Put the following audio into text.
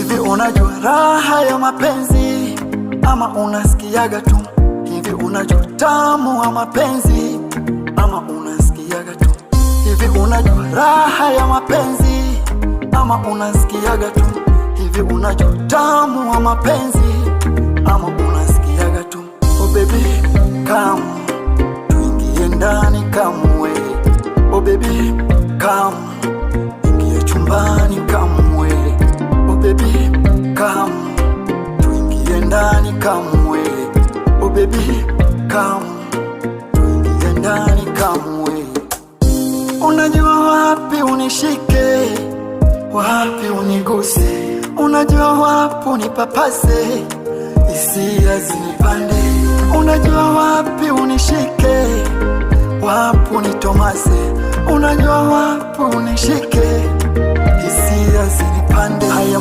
Hivi unajua raha ya mapenzi ama unasikiaga tu? Hivi unajua tamu wa mapenzi ama unasikiaga tu? Hivi unajua raha ya mapenzi ama unasikiaga tu? Hivi unajua tamu wa mapenzi ama unasikiaga tu? Oh baby come tuingie ndani kamwe. Oh baby come ingia chumbani kamwe. Oh baby come tuingie ndani kamwe. Oh baby come tuingie ndani kamwe. Unajua wapi unishike, wapi uniguse, unajua wapi unipapase, hisia zinipande. Unajua wapi unishike, wapi unitomase, unajua wapi unishike, hisia zinipande. Haya